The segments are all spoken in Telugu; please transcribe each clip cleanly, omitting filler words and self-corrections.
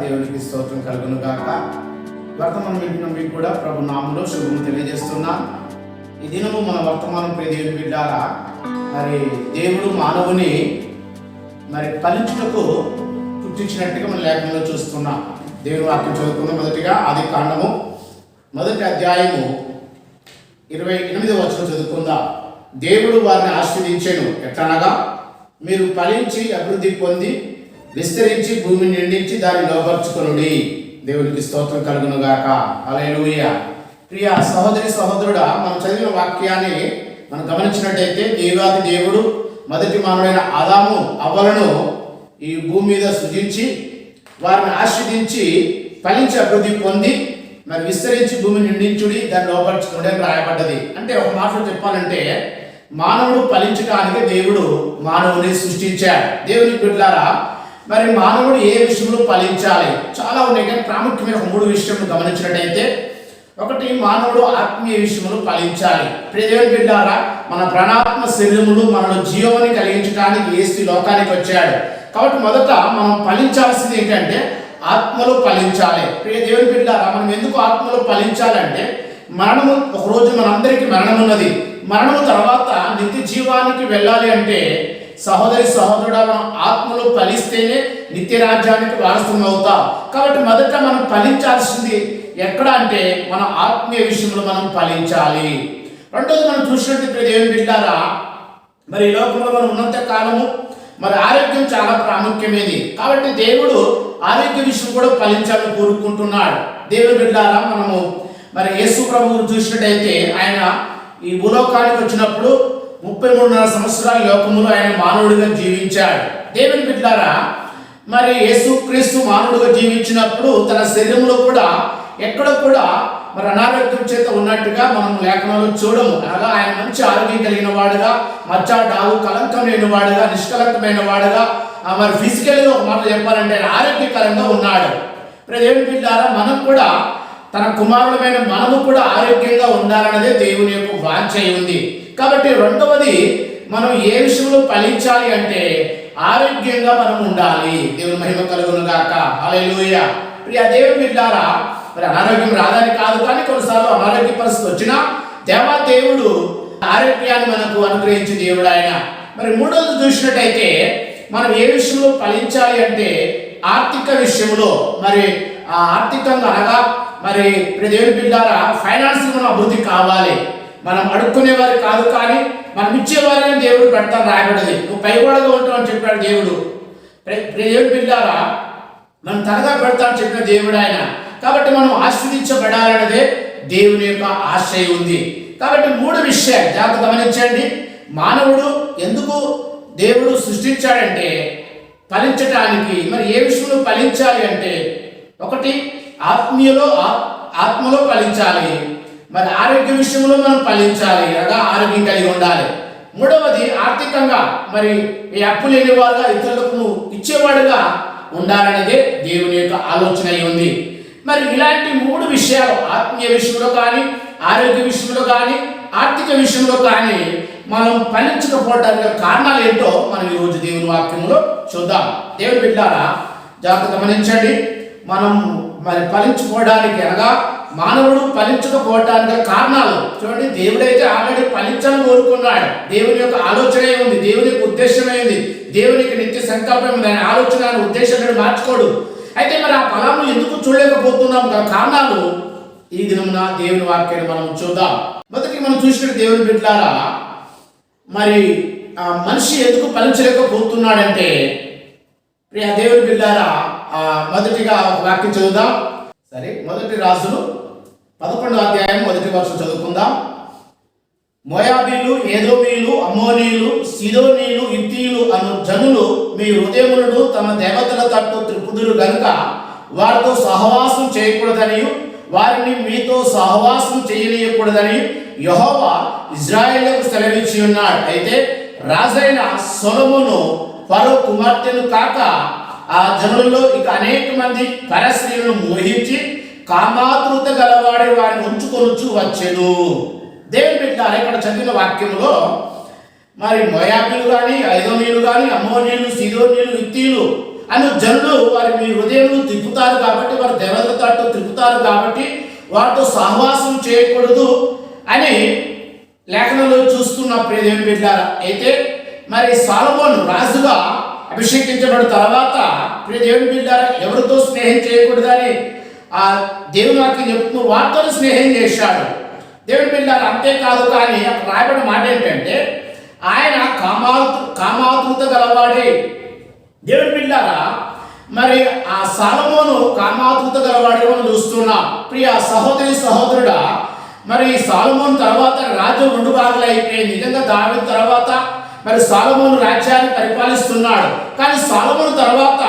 దేవునికి స్తోత్రం కలుగును గాక. వర్తమానం వింటున్న మీకు కూడా ప్రభు నామములో శుభము తెలియజేస్తున్నా. ఈ దినము మన వర్తమానం ప్రియ దేవుని బిడ్డారా, మరి దేవుడు మానవుని ఫలించుటకు పుట్టించినట్టుగా మన లేఖనంలో చూస్తున్నాం. దేవుని వాక్యం చదువుకున్నాం. మొదటిగా ఆది కాండము 1వ అధ్యాయము 28వ వచనం చదువుకుందాం. దేవుడు వారిని ఆశీర్వదించెను, ఎట్లనగా మీరు ఫలించి అభివృద్ధి పొంది విస్తరించి భూమిని నిండించి దాన్ని లోపరుచుకొనుడి. దేవునికి స్తోత్రం కలుగును గాక. హల్లెలూయా. ప్రియ సహోదరి సహోదరుడా, మనం చదివిన వాక్యాన్ని మనం గమనించినట్టయితే దేవాది దేవుడు మొదటి మానవుడైన ఆదాము అవ్వలను ఈ భూమి మీద సృజించి వారిని ఆశీర్వదించి ఫలించి అభివృద్ధి పొంది విస్తరించి భూమిని నిండించుడి దాన్ని లోపరుచుకుని అని రాయబడ్డది. అంటే ఒక మాటలో చెప్పాలంటే మానవుడు ఫలించడానికి దేవుడు మానవుని సృష్టించాడు. దేవుని బిడ్డలారా, మానవుడు ఏ విషయంలో ఫలించాలి? చాలా ఉన్నాయి, కానీ ప్రాముఖ్యమైన 3 విషయాలు గమనించినట్టయితే, ఒకటి, మానవుడు ఆత్మీయ విషయంలో ఫలించాలి. దేవుని బిడ్డలారా, మన ప్రాణాత్మ శరీరములు మనలో జీవాన్ని కలిగించడానికి యేసు లోకానికి వచ్చాడు. కాబట్టి మొదట మనం ఫలించాల్సింది ఏంటంటే ఆత్మలో ఫలించాలి. దేవుని బిడ్డలారా, మనం ఎందుకు ఆత్మలో ఫలించాలంటే మరణము, ఒకరోజు మనందరికీ మరణం ఉన్నది. మరణము తర్వాత నిత్య జీవానికి వెళ్ళాలి అంటే సహోదరి సహోదరుడా, మనం ఆత్మలో ఫలిస్తేనే నిత్య రాజ్యానికి వారసులం అవుతాం. కాబట్టి మొదట మనం ఫలించాల్సింది ఎక్కడ అంటే మన ఆత్మీయ విషయంలో మనం ఫలించాలి. రెండోది, మనం చూసినట్టు దేవుని బిడ్డలారా, ఈ లోకంలో మనం ఉన్నంత కాలము ఆరోగ్యం చాలా ప్రాముఖ్యమైనది. కాబట్టి దేవుడు ఆరోగ్య విషయం కూడా ఫలించాలని కోరుకుంటున్నాడు. దేవుని బిడ్డలారా, మనము యేసు ప్రభువును చూసినట్టయితే ఆయన ఈ భూలోకానికి వచ్చినప్పుడు 33.5 సంవత్సరాల లోకములో ఆయన మానవుడిగా జీవించాడు. దేవుని బిడ్డలారా, యేసు క్రీస్తు మానవుడిగా జీవించినప్పుడు తన శరీరంలో కూడా ఎక్కడ కూడా అనారోగ్యం చేత ఉన్నట్టుగా మనం లేఖనాలు చూడము. అనగా ఆయన మంచి ఆరోగ్యం కలిగిన వాడుగా, మచ్చ డాగు కలంకం లేని వాడుగా, నిష్కలంకమైన వాడుగా, ఫిజికల్గా ఒక మాట చెప్పాలంటే ఆయన ఆరోగ్యకరంగా ఉన్నాడు. దేవుని బిడ్డలారా, మనం కూడా తన కుమారులమైన మనము కూడా ఆరోగ్యంగా ఉండాలన్నదే దేవుని యొక్క వాంఛ ఉంది. కాబట్టి రెండవది, మనం ఏ విషయంలో ఫలించాలి అంటే ఆరోగ్యంగా మనం ఉండాలి. దేవుని మహిమ కలుగును గాక. హల్లెలూయా. ప్రియ దేవుని బిడ్డలారా, అనారోగ్యం రాదని కాదు, కానీ కొన్నిసార్లు అనారోగ్య పరిస్థితి వచ్చినా దేవుడు ఆరోగ్యాన్ని మనకు అనుగ్రహించే దేవుడు ఆయన. మూడవది చూసినట్టయితే మనం ఏ విషయంలో ఫలించాలి అంటే ఆర్థిక విషయంలో, ఆర్థికంగా అనగా దేవుని బిడ్డలారా, ఫైనాన్స్ మనం అభివృద్ధి కావాలి. మనం అడుక్కునేవారు కాదు, కానీ మనం ఇచ్చేవారిని దేవుడు పెడతాను రాయబడ్డది. నువ్వు పైవాడుగా ఉంటావు అని చెప్పాడు దేవుడు. దేవుని బిడ్డలారా, మనం తనగా పెడతాను చెప్పిన దేవుడు ఆయన. కాబట్టి మనం ఆశీర్వదించబడాలన్నదే దేవుని యొక్క ఆశయం ఉంది. కాబట్టి 3 విషయాలు జాగ్రత్త గమనించండి. మానవుడు ఎందుకు దేవుడు సృష్టించాడంటే ఫలించడానికి. ఏ విషయంలో ఫలించాలి అంటే, ఒకటి, ఆత్మలో ఫలించాలి. ఆరోగ్య విషయంలో మనం ఫలించాలి, అనగా ఆరోగ్యం కలిగి ఉండాలి. మూడవది, ఆర్థికంగా ఈ అప్పు లేనివారుగా ఇతరులకు నువ్వు ఇచ్చేవాడుగా ఉండాలనేదే దేవుని యొక్క ఆలోచన ఉంది. ఇలాంటి 3 విషయాలు, ఆత్మీయ విషయంలో కానీ, ఆరోగ్య విషయంలో కానీ, ఆర్థిక విషయంలో కానీ మనం ఫలించకపోవడానికి కారణాలు ఏంటో మనం ఈరోజు దేవుని వాక్యంలో చూద్దాం. దేవుని బిడ్డలారా, జాగ్రత్త గమనించండి. మనం ఫలించుకోవడానికి, అనగా మానవుడు ఫలించకపోవటానికి కారణాలు చూడండి. దేవుడైతే ఆల్రెడీ ఫలించాలని కోరుకున్నాడు. దేవుని యొక్క ఆలోచన ఉంది, దేవుని యొక్క ఉద్దేశమే ఉంది, దేవునికి నిత్య సంకల్పం ఉంది. ఆయన ఆలోచన, ఆయన ఉద్దేశాన్ని మార్చుకోడు. అయితే ఆ ఫలాన్ని ఎందుకు చూడలేకపోతున్నాం? కారణాలు ఈ దినమున దేవుని వాక్యాన్ని మనం చూద్దాం. మొదటి మనం చూసినట్టు దేవుని బిడ్డలారా, మనిషి ఎందుకు ఫలించలేకపోతున్నాడంటే, దేవుని బిడ్డలారా, మొదటిగా వాక్యం చదువుదాం. సరే, 1 రాజులు 11వ అధ్యాయం 1వ వచనం చదువుకుందాం. మోయాబీలు, ఏదోమీలు, అమ్మోనీయులు, సీదోనీయులు, హిత్తీయులు అను జనులు మీ హృదయములను తమ దేవతల తట్టు త్రిపుదురు గనుక వారితో సహవాసం చేయకూడదని, వారిని మీతో సహవాసం చేయనీయకూడదని యెహోవా ఇశ్రాయేలుకు సెలవిచ్చి ఉన్నాడు. అయితే రాజైన సొలొమోను ఫరో కుమార్తెను కాక ఆ జనులలో ఇక అనేక మంది పరస్త్రీలను మోహించి కామాతృత గలవాడి వారిని ఉంచుకొనుచు వచ్చెను. దేవుని బిడ్డలారా, ఇక్కడ చదివిన వాక్యంలో మోయాబీలు కానీ, ఐదోనీయులు కానీ, అమ్మోనీయులు, సీదోనీయులు, హిత్తీయులు అని జనులు వారి మీ హృదయం తిప్పుతారు కాబట్టి, వారి దేవతల తట్టు తిప్పుతారు కాబట్టి వారితో సహవాసం చేయకూడదు అని లేఖనంలో చూస్తున్న ప్రియ దేవుని బిడ్డలారా. అయితే మరి సొలొమోను రాజుగా అభిషేకించబడిన తర్వాత ప్రియ దేవుని బిడ్డలారా ఎవరితో స్నేహం చేయకూడదని ఆ దేవుని వాక్యం చెప్తూ వారితో స్నేహం చేశాడు దేవుని బిడ్డలారా. అంతేకాదు, కానీ అక్కడ రాయబడిన మాట ఏంటంటే ఆయన కామాతృత గలవాడే. దేవుని బిడ్డలారా మరి ఆ సొలొమోను కామాతృత గలవాడే మనం చూస్తున్నాం. ప్రియ సహోదరి సహోదరుడా, మరి సొలొమోను తర్వాత రాజ్యం 2 భాగాలు అయిపోయింది. నిజంగా దావీదు తర్వాత మరి సొలొమోను రాజ్యాన్ని పరిపాలిస్తున్నాడు. కానీ సొలొమోను తర్వాత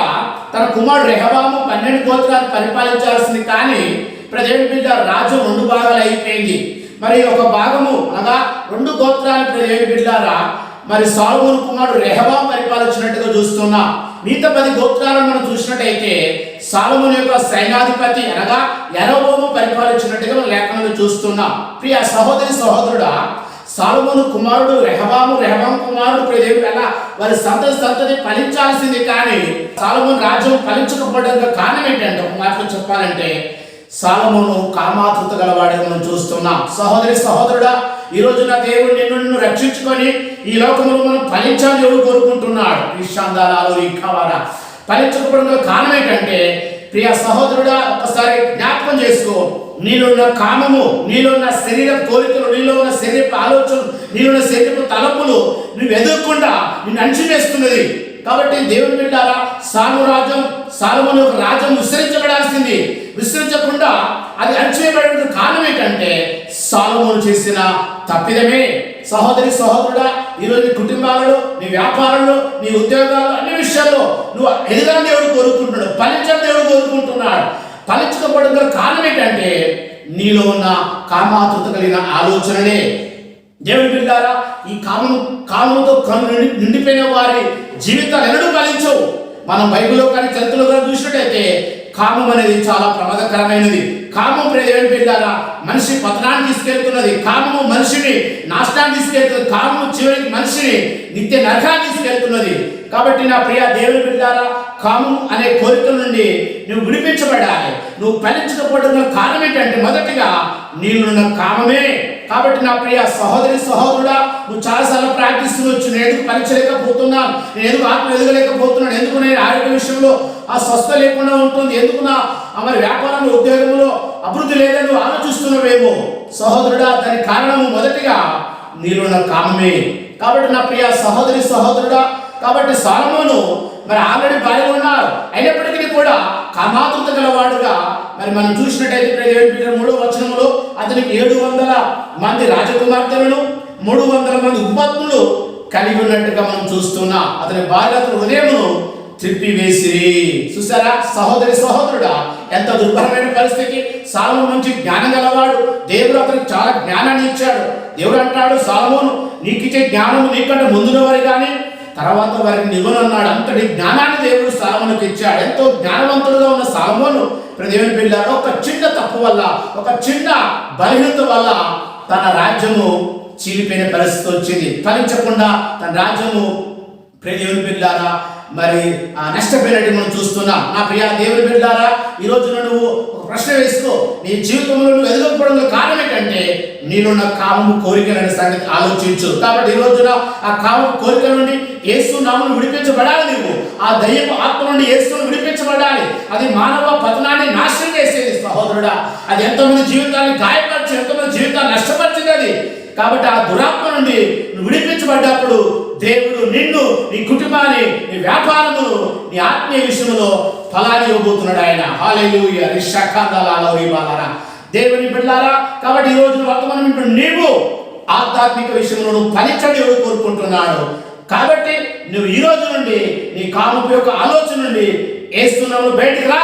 తన కుమారుడు రెహబాము 12 గోత్రాలు పరిపాలించాల్సింది. కానీ ప్రజల బిడ్డ రాజ్యం 2 భాగాలు అయిపోయింది. మరి ఒక భాగము అనగా 2 గోత్రాలు ప్రజల బిడ్డారా మరి సొలొమోను కుమారుడు రెహబాము పరిపాలించినట్టుగా చూస్తున్నాం. మిగతా 10 గోత్రాలను మనం చూసినట్టయితే సొలొమోను యొక్క సైన్యాధిపతి అనగా యరొబాము పరిపాలించినట్టుగా మనం లేఖనంలో చూస్తున్నాం. ప్రియ సహోదరి సహోదరుడా, సొలొమోను కుమారుడు రెహబాము కుమారుడు ప్రియదేవుడు అలా వారి సంతతి ఫలించాల్సింది. కానీ సొలొమోను రాజ్యం ఫలించకపోవడానికి కారణం ఏంటంటే ఒక మాటలో చెప్పాలంటే సొలొమోను కామాతృత గలవాడిగా మనం చూస్తున్నాం. సహోదరి సహోదరుడా, ఈ రోజున దేవుడు నిన్ను రక్షించుకొని ఈ లోకంలో మనం ఫలించాలని దేవుడు కోరుకుంటున్నాడు. విషాందాలు ఈ కవారా ఫలించకపోవడానికి కారణం ఏంటంటే ప్రియ సహోదరుడా ఒకసారి జ్ఞాపకం చేసుకో. నీలో ఉన్న కామము, నీలో ఉన్న శరీర కోరికలు, నీలో ఉన్న శరీరపు ఆలోచనలు, నీలో ఉన్న శరీరపు తలపులు నువ్వు ఎదుర్కొండా నిన్ను అణిచివేస్తున్నది. కాబట్టి దేవుని బిడ్డారా సొలొమోను యొక్క రాజ్యం విస్తరించబడాల్సింది. విస్తరించకుండా అది అణిచివేయబడిన కారణం ఏంటంటే సొలొమోను చేసిన తప్పిదమే. సహోదరి సహోదరుడా, ఈరోజు నీ కుటుంబాలలో, నీ వ్యాపారంలో, నీ ఉద్యోగాల్లో, అన్ని విషయాల్లో నువ్వు ఎదగాలని దేవుడు కోరుకుంటున్నాడు, ఫలించాలని దేవుడు కోరుకుంటున్నాడు. ఫలించకపోవడం కారణం ఏంటంటే నీలో ఉన్న కామాతృత కలిగిన ఆలోచనలే. దేవుని బిడ్డారా, ఈ కామముతో నిండిపోయిన వారి జీవితాలు ఎన్నడూ ఫలించవు. మనం బైబిల్లో కానీ చరిత్రలో కానీ చూసినట్టయితే కామం అనేది చాలా ప్రమాదకరమైనది. కామం దేవుని బిడ్డారా మనిషి పతనాన్ని తీసుకెళ్తున్నది. కామము మనిషిని నాశనాన్ని తీసుకెళ్తున్నది. కామము చివరికి మనిషిని నిత్య నరకాన్ని తీసుకెళ్తున్నది. కాబట్టి నా ప్రియ దేవుని బిడ్డారా, కామం అనే కోరికల నుండి నువ్వు విడిపించబడాలి. నువ్వు ఫలించకపోవడం కారణం ఏంటంటే మొదటిగా నీళ్ళున్న కామమే. కాబట్టి నా ప్రియ సహోదరి సహోదరుడా, నువ్వు చాలాసార్లు ప్రార్థిస్తుండొచ్చు, నేను ఎందుకు ఫలించలేకపోతున్నాను, నేను ఎందుకు ఆత్మ ఎదగలేకపోతున్నాను, ఎందుకు నేను ఆరోగ్య విషయంలో ఆ స్వస్థ లేకుండా ఉంటుంది, ఎందుకు నా మరి వ్యాపారంలో ఉద్యోగంలో అభివృద్ధి లేదని నువ్వు ఆలోచిస్తున్నావేమో. సహోదరుడా, దానికి కారణము మొదటిగా నీళ్ళున్న కామమే. కాబట్టి నా ప్రియ సహోదరి సహోదరుడా, కాబట్టి సొలొమోను మరి ఆల్రెడీ భార్య ఉన్నారు, అయినప్పటికీ కూడా కామాతృత గలవాడుగా మరి మనం చూసినట్టయితే 3వ వచనంలో అతనికి 700 మంది రాజకుమార్తెలను 300 మంది ఉపపత్నులు కలిగి ఉన్నట్టుగా మనం చూస్తున్నాం. అతని భార్య అతని హృదయమును త్రిప్పివేసిరి. చూసారా సహోదరి సహోదరుడా, ఎంత దుర్భరమైన పరిస్థితి. సొలొమోను మంచి జ్ఞానం గలవాడు, దేవుడు అతనికి చాలా జ్ఞానాన్ని ఇచ్చాడు. దేవుడు అంటాడు, సొలొమోను నీకు ఇచ్చే జ్ఞానము నీకంటే ముందున్నవారు కానీ తర్వాత వారికి నివ్వనన్నాడు. అంతటి జ్ఞానాన్ని దేవుడు సొలొమోనుకి ఇచ్చాడు. ఎంతో జ్ఞానవంతుడుగా ఉన్న సొలొమోను దేవుని బిడ్డలారా ఒక చిన్న తప్పు వల్ల, ఒక చిన్న బలహీనత వల్ల తన రాజ్యము చీలిపోయిన పరిస్థితి వచ్చింది. ఫలించకుండా తన రాజ్యము దేవుని బిడ్డలారా మరి నష్టపోయినట్టు మనం చూస్తున్నాం. నా ప్రియ దేవుని బిడ్డలారా, ఈ రోజున నువ్వు ఒక ప్రశ్న వేసుకో. నీ జీవితంలో నువ్వు ఎదగకపోవడం కారణం ఏంటంటే నీలోన్న కామము కోరికలనే సంగతి ఆలోచించు. కాబట్టి ఈ రోజున ఆ కామము కోరికల నుండి యేసు నామమున విడిపించబడాలి. నువ్వు ఆ దయ్యపు ఆత్మ నుండి యేసును విడిపించబడాలి. అది మానవ పతనాన్ని నాశనం చేసేది సహోదరుడా. అది ఎంతోమంది జీవితాన్ని గాయపరిచి, ఎంతోమంది జీవితాన్ని నష్టపరిచింది అది. కాబట్టి ఆ దురాత్మ నుండి నువ్వు విడిపించబడ్డప్పుడు దేవుడు నిన్ను, నీ కుటుంబాన్ని, నీ వ్యాపారమును, నీ ఆత్మీయ విషయంలో ఫలాన్ని ఇవ్వబోతున్నాడు ఆయన. హల్లెలూయా. రిషాఖాందాలారా దేవుని బిడ్డలారా, కాబట్టి ఈ రోజు వర్తమానం ఇప్పుడు నీవు ఆధ్యాత్మిక విషయంలో నువ్వు ఫలించడం దేవుడు కోరుకుంటున్నాడు. కాబట్టి నువ్వు ఈ రోజు నుండి నీ కామపు యొక్క ఆలోచన నుండి ఏస్తున్నావు బయటికి రా.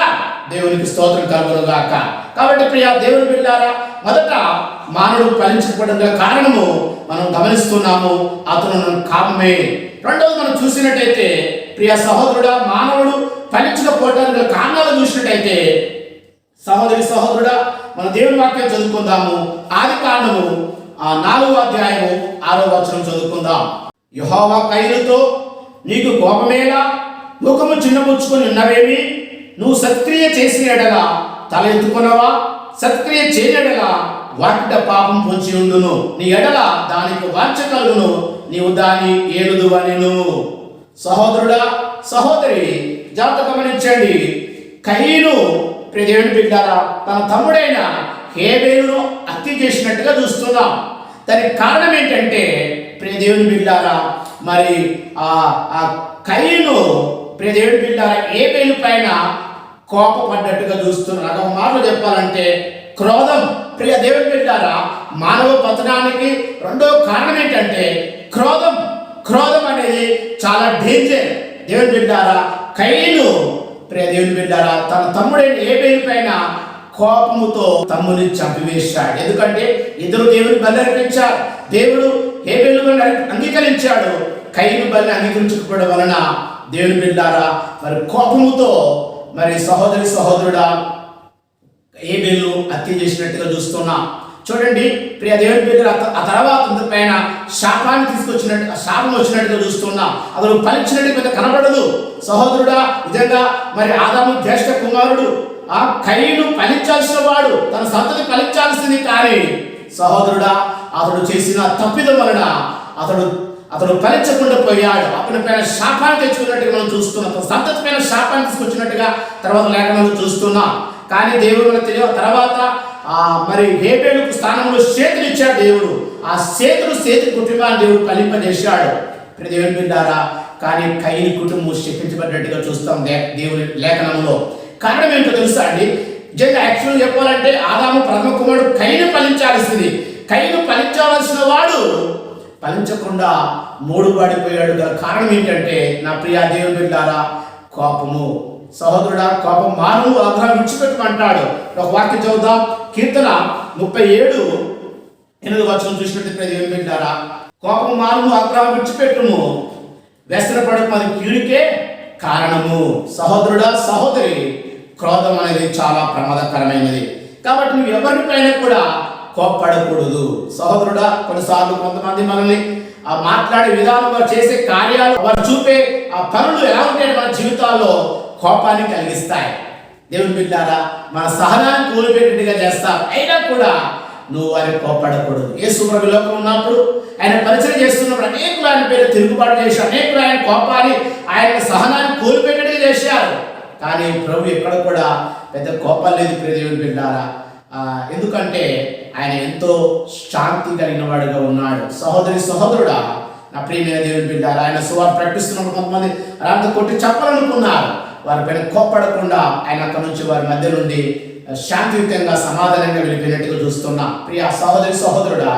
దేవునికి స్తోత్రం కలుగును గాక. కాబట్టి ప్రియ దేవుని బిడ్డలారా, మొదట మానవుడు ఫలించకపోవడం గల కారణము మనం గమనిస్తున్నాము, అతను కామమే. రెండవది మనం చూసినట్టయితే ప్రియ సహోదరుడా, మానవుడు ఫలించకపోవడానికి గల కారణాలు చూసినట్టయితే సహోదరి సహోదరుడా, మన దేవుని వాక్యం చదువుకుందాము. ఆదికాండము 4వ అధ్యాయము 6వ వచనం చదువుకుందాం. యెహోవా కయీనుతో నీకు కోపమేలా, ముఖము చిన్నబుచ్చుకొని ఉన్నవేమి? నువ్వు సత్క్రియ చేసిన ఎడల తల ఎత్తుకొనవా? సత్క్రియ చేయని ఎడల వాకిట పాపం పొంచి ఉండును, నీ ఎడల దానికి వాంఛ కలుగును, నీవు దాన్ని ఏలుదువనెను. సహోదరుడా, సహోదరి, జాగ్రత్త గమనించండి. కయీను దేవుని బిడ్డారా తన తమ్ముడైన హేబేలును హత్య చేసినట్టుగా చూస్తున్నాం. దానికి కారణం ఏంటంటే దేవుని బిడ్డారా, మరి ఆ కయీను దేవుని బిడ్డారా హేబేలు పైన కోపపడ్డట్టుగా చూస్తున్నాం. ఒక మాటలు చెప్పాలంటే క్రోధం. దేవుని బిడ్డారా, మానవ పతనానికి రెండో కారణం ఏంటంటే క్రోధం. క్రోధం అనేది చాలా డేంజర్. దేవుని బిడ్డారా, కయీను దేవుని బిడ్డారా తన తమ్ముడైన హేబేలు పైన కోపముతో తమ్ముని చంపివేశాడు. ఎందుకంటే ఇద్దరు దేవుని బలి అర్పించారు. దేవుడు హేబేలు బలిని అంగీకరించాడు. కయీను బలిని అంగీకరించకపోవడం వలన దేవుని బిడ్డారా మరి కోపముతో మరి సహోదరుడా హేబేలు హత్య చేసినట్టుగా చూస్తున్నాం. చూడండి దేవుని బిడ్డ ఆ తర్వాత పైన శాపాన్ని తీసుకొచ్చినట్టు శాపం వచ్చినట్టుగా చూస్తున్నాం. అతను ఫలించినట్టు పెద్ద కనబడదు. సహోదరుడా, నిజంగా మరి ఆదాము జ్యేష్ఠ కుమారుడు, ఆ కయీను ఫలించాల్సిన వాడు, తన సంతతి ఫలించాల్సింది. కానీ సహోదరుడా అతడు చేసిన తప్పిదం వలన అతడు ఫలించకుండా పోయాడు. అతని పైన శాపాన్ని తెచ్చుకున్నట్టుగా మనం చూస్తున్నాం. తన సంతతి పైన శాపాన్ని తీసుకొచ్చినట్టుగా తర్వాత లేఖనాలు చూస్తున్నాం. కానీ దేవుడు తర్వాత మరి హేబేలుకు స్థానంలో సేతులు ఇచ్చాడు దేవుడు. ఆ సేతు కుటుంబాన్ని దేవుడు ఫలింపజేశాడు. దేవుని బిడ్డారా, కానీ కయీను కుటుంబం శపించబడ్డట్టుగా చూస్తాం దేవుని లేఖనంలో. కారణం ఏంటో తెలుసా అండి? నిజంగా యాక్చువల్ చెప్పాలంటే ఆదాము ప్రథమ కుమారుడు కయీను ఫలించాల్సింది. కయీను ఫలించవలసిన వాడు ఫలించకుండా మూడుబాడిపోయాడు. గల కారణం ఏంటంటే నా ప్రియ దేవుని బిడ్డారా కోపము. సహోదరుడా, కోపం మాను, ఆగ్రహం విడిచిపెట్టమంటాడు. ఒక వాక్యం చదువుదాం. కీర్తన 37:8 చూసినట్టు దేవుని బిడ్డారా, కోపం మాను, ఆగ్రహం విడిచిపెట్టుము, వ్యసనపడకు, అది కీడుకే కారణము. సహోదరుడా, సహోదరి, క్రోధం అనేది చాలా ప్రమాదకరమైనది. కాబట్టి నువ్వు ఎవరిపైన కూడా కోప్పడకూడదు. సహోదరుడా, కొన్నిసార్లు కొంతమంది మనల్ని మాట్లాడే విధానం, వారు చేసే కార్యాలు, వారు చూపే ఆ పనులు ఎలా ఉంటాయి మన జీవితాల్లో కోపాన్ని కలిగిస్తాయి. దేవుని బిడ్డారా, మన సహనాన్ని కోల్పోయేట్టుగా చేస్తారు. అయినా కూడా నువ్వు వారికి కోప్పడకూడదు. యేసు ప్రభు లోకం ఉన్నప్పుడు ఆయన పరిచయం చేస్తున్నప్పుడు అనేకులు ఆయన పేరు తిరుగుబాటు చేశారు. అనేకులు ఆయన కోపాన్ని, ఆయన సహనాన్ని కోల్పోయేట్టుగా చేశారు. కానీ ప్రభు ఎక్కడ కూడా పెద్ద కోపం లేదు దేవుని బిడ్డారా. ఎందుకంటే ఆయన ఎంతో శాంతి కలిగిన వాడిగా ఉన్నాడు. సహోదరుడా, నా ప్రియమైన దేవుని బిడ్డారా, ఆయన సువార్త ప్రకటిస్తున్నప్పుడు కొంతమంది అలాంటి కొట్టి చెప్పాలనుకున్నారు. వారిపైన కోప్పడకుండా ఆయన అక్కడి నుంచి వారి మధ్య నుండి శాంతియుతంగా సమాధానంగా వెళ్ళిపోయినట్టుగా చూస్తున్నా. ప్రియ సహోదరుడా,